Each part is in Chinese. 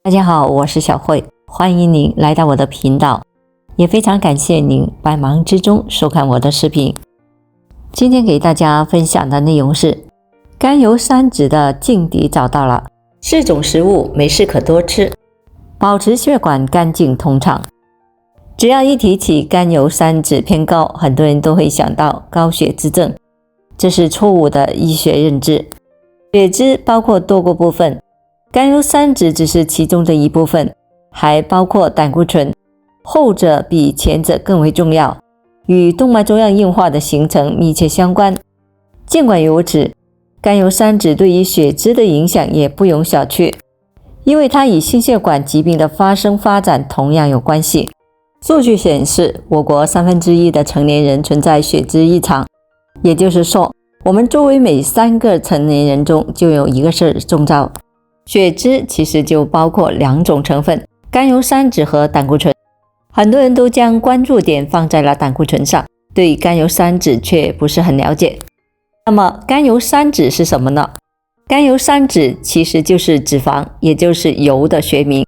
大家好，我是小慧，欢迎您来到我的频道，也非常感谢您百忙之中收看我的视频。今天给大家分享的内容是甘油三酯的劲敌找到了，是种食物，没事可多吃，保持血管干净通畅。只要一提起甘油三酯偏高，很多人都会想到高血脂症，这是错误的医学认知。血脂包括多个部分，甘油三酯只是其中的一部分，还包括胆固醇，后者比前者更为重要，与动脉粥样硬化的形成密切相关。尽管如此，甘油三酯对于血脂的影响也不容小觑，因为它与心血管疾病的发生发展同样有关系。数据显示，我国1/3的成年人存在血脂异常，也就是说，我们周围每3个成年人中就有1个是中招。血脂其实就包括2种成分，甘油三酯和胆固醇。很多人都将关注点放在了胆固醇上，对甘油三酯却不是很了解。那么甘油三酯是什么呢？甘油三酯其实就是脂肪，也就是油的学名。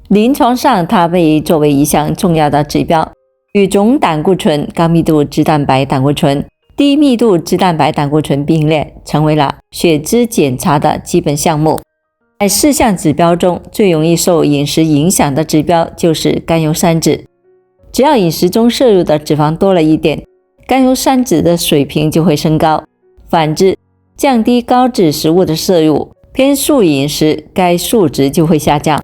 临床上它被作为一项重要的指标，与总胆固醇、高密度脂蛋白胆固醇、低密度脂蛋白胆固醇并列，成为了血脂检查的基本项目。在4项指标中，最容易受饮食影响的指标就是甘油三酯。只要饮食中摄入的脂肪多了一点，甘油三酯的水平就会升高。反之，降低高脂食物的摄入，偏素饮食，该数值就会下降。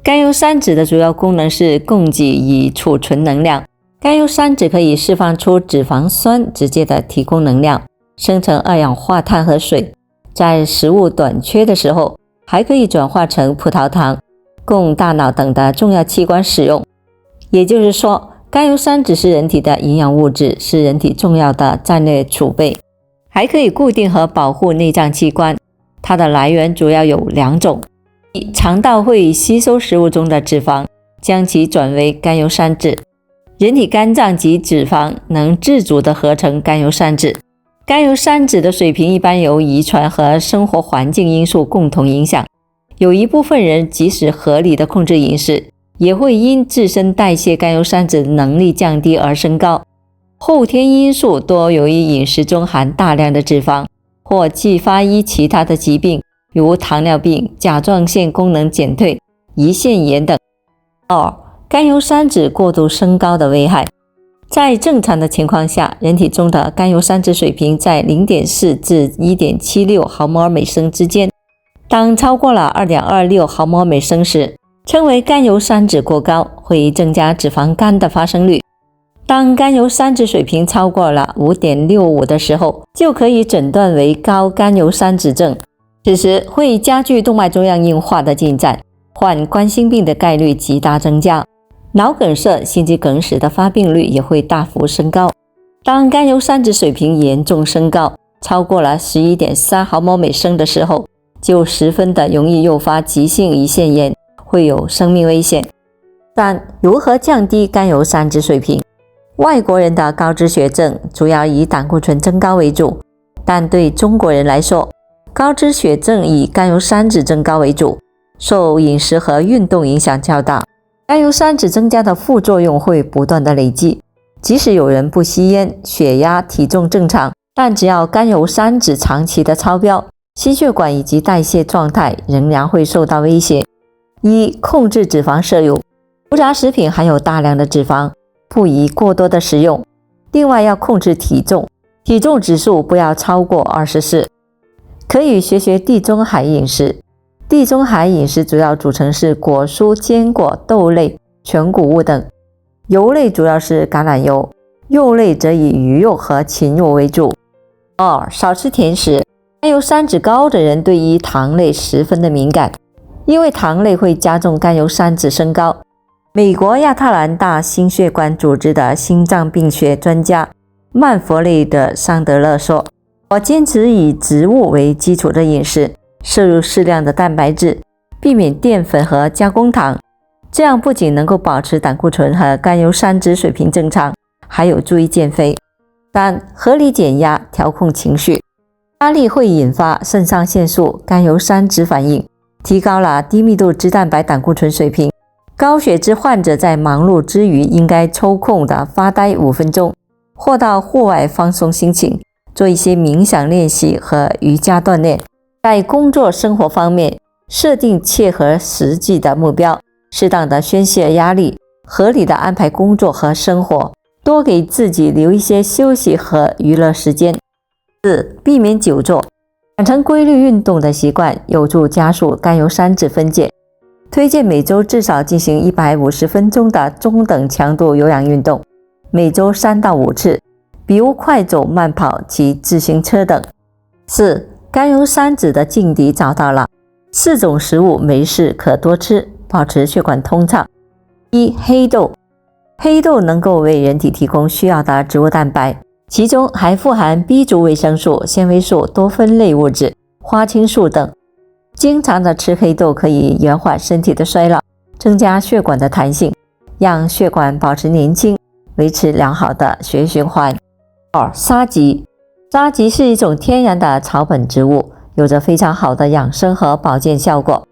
甘油三酯的主要功能是供给与储存能量。甘油三酯可以释放出脂肪酸，直接的提供能量，生成二氧化碳和水。在食物短缺的时候，还可以转化成葡萄糖，供大脑等的重要器官使用。也就是说，甘油三酯是人体的营养物质，是人体重要的战略储备，还可以固定和保护内脏器官。它的来源主要有2种：一、肠道会吸收食物中的脂肪，将其转为甘油三酯。人体肝脏及脂肪能自主地合成甘油三酯。甘油三酯的水平一般由遗传和生活环境因素共同影响，有一部分人即使合理的控制饮食，也会因自身代谢甘油三酯的能力降低而升高。后天因素多由于饮食中含大量的脂肪，或继发于其他的疾病，如糖尿病、甲状腺功能减退、胰腺炎等。2、甘油三酯过度升高的危害。在正常的情况下，人体中的甘油三酯水平在 0.4 至 1.76 毫摩尔每升之间。当超过了 2.26 毫摩尔每升时，称为甘油三酯过高，会增加脂肪肝的发生率。当甘油三酯水平超过了 5.65 的时候，就可以诊断为高甘油三酯症，此时会加剧动脉粥样硬化的进展，患冠心病的概率极大增加，脑梗塞、心肌梗死的发病率也会大幅升高。当甘油三酯水平严重升高，超过了 11.3 毫摩尔每升的时候，就十分的容易诱发急性胰腺炎，会有生命危险。3、如何降低甘油三酯水平？外国人的高脂血症主要以胆固醇增高为主，但对中国人来说，高脂血症以甘油三酯增高为主，受饮食和运动影响较大。甘油三酯增加的副作用会不断的累积，即使有人不吸烟，血压、体重正常，但只要甘油三酯长期的超标，心血管以及代谢状态仍然会受到威胁。1、控制脂肪摄入。油炸食品含有大量的脂肪，不宜过多的食用。另外要控制体重，体重指数不要超过24。可以学学地中海饮食。地中海饮食主要组成是果蔬、坚果、豆类、全谷物等，油类主要是橄榄油，肉类则以鱼肉和禽肉为主。2、少吃甜食。甘油三酯高的人对于糖类十分的敏感，因为糖类会加重甘油三酯升高。美国亚特兰大心血管组织的心脏病学专家曼弗雷德·桑德勒说：“我坚持以植物为基础的饮食，摄入适量的蛋白质，避免淀粉和加工糖，这样不仅能够保持胆固醇和甘油三酯水平正常，还有助于减肥。3、合理减压，调控情绪。压力会引发肾上腺素、甘油三酯反应，提高了低密度脂蛋白胆固醇水平。高血脂患者在忙碌之余，应该抽空的发呆5分钟，或到户外放松心情，做一些冥想练习和瑜伽锻炼。在工作生活方面，设定切合实际的目标，适当的宣泄压力，合理的安排工作和生活，多给自己留一些休息和娱乐时间。4. 避免久坐，养成规律运动的习惯，有助加速甘油三酯分解。推荐每周至少进行150分钟的中等强度有氧运动，每周3到5次，比如快走、慢跑、骑自行车等。4. 甘油三酯的劲敌找到了，4种食物没事可多吃，保持血管通畅。1. 黑豆。黑豆能够为人体提供需要的植物蛋白，其中还富含 B 族维生素、纤维素、多酚类物质、花青素等。经常的吃黑豆可以延缓身体的衰老，增加血管的弹性，让血管保持年轻，维持良好的血液循环。2. 沙棘。沙棘是一种天然的草本植物，有着非常好的养生和保健效果。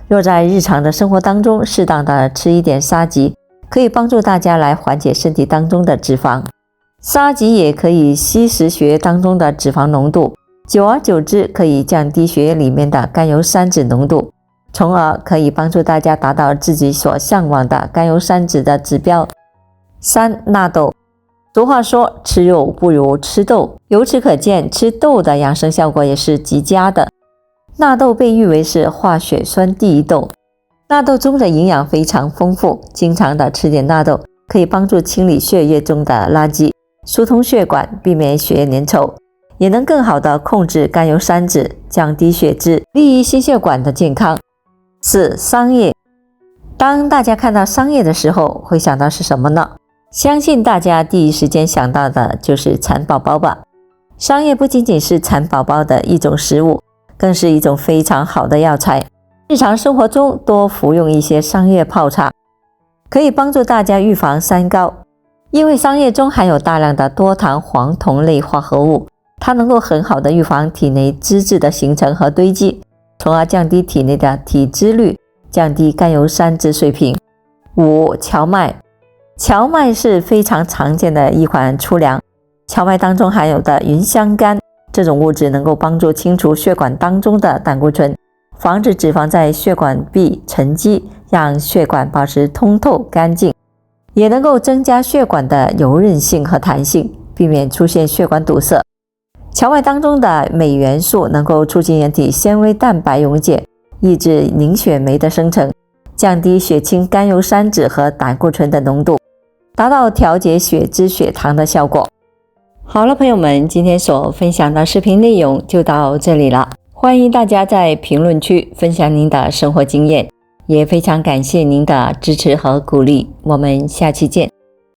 若在日常的生活当中适当的吃一点沙棘，可以帮助大家来缓解身体当中的脂肪。沙棘也可以吸食血液当中的脂肪浓度，久而久之可以降低血液里面的甘油三酯浓度，从而可以帮助大家达到自己所向往的甘油三酯的指标。3. 纳豆。俗话说吃肉不如吃豆，由此可见吃豆的养生效果也是极佳的。纳豆被誉为是化血栓第一豆，纳豆中的营养非常丰富，经常的吃点纳豆可以帮助清理血液中的垃圾，疏通血管，避免血液粘稠，也能更好的控制甘油三酯，降低血脂，利于心血管的健康。4. 桑叶。当大家看到桑叶的时候，会想到是什么呢？相信大家第一时间想到的就是蚕宝宝吧。桑叶不仅仅是蚕宝宝的一种食物，更是一种非常好的药材。日常生活中多服用一些桑叶泡茶，可以帮助大家预防三高。因为桑叶中含有大量的多糖黄酮类化合物，它能够很好的预防体内脂质的形成和堆积，从而降低体内的体脂率，降低甘油三酯水平。5. 荞麦。荞麦是非常常见的一款粗粮，荞麦当中含有的芸香苷这种物质能够帮助清除血管当中的胆固醇，防止脂肪在血管壁沉积，让血管保持通透干净，也能够增加血管的柔韧性和弹性，避免出现血管堵塞。荞麦当中的镁元素能够促进人体纤维蛋白溶解，抑制凝血酶的生成，降低血清甘油三酯和胆固醇的浓度，达到调节血脂血糖的效果。好了，朋友们，今天所分享的视频内容就到这里了，欢迎大家在评论区分享您的生活经验，也非常感谢您的支持和鼓励，我们下期见。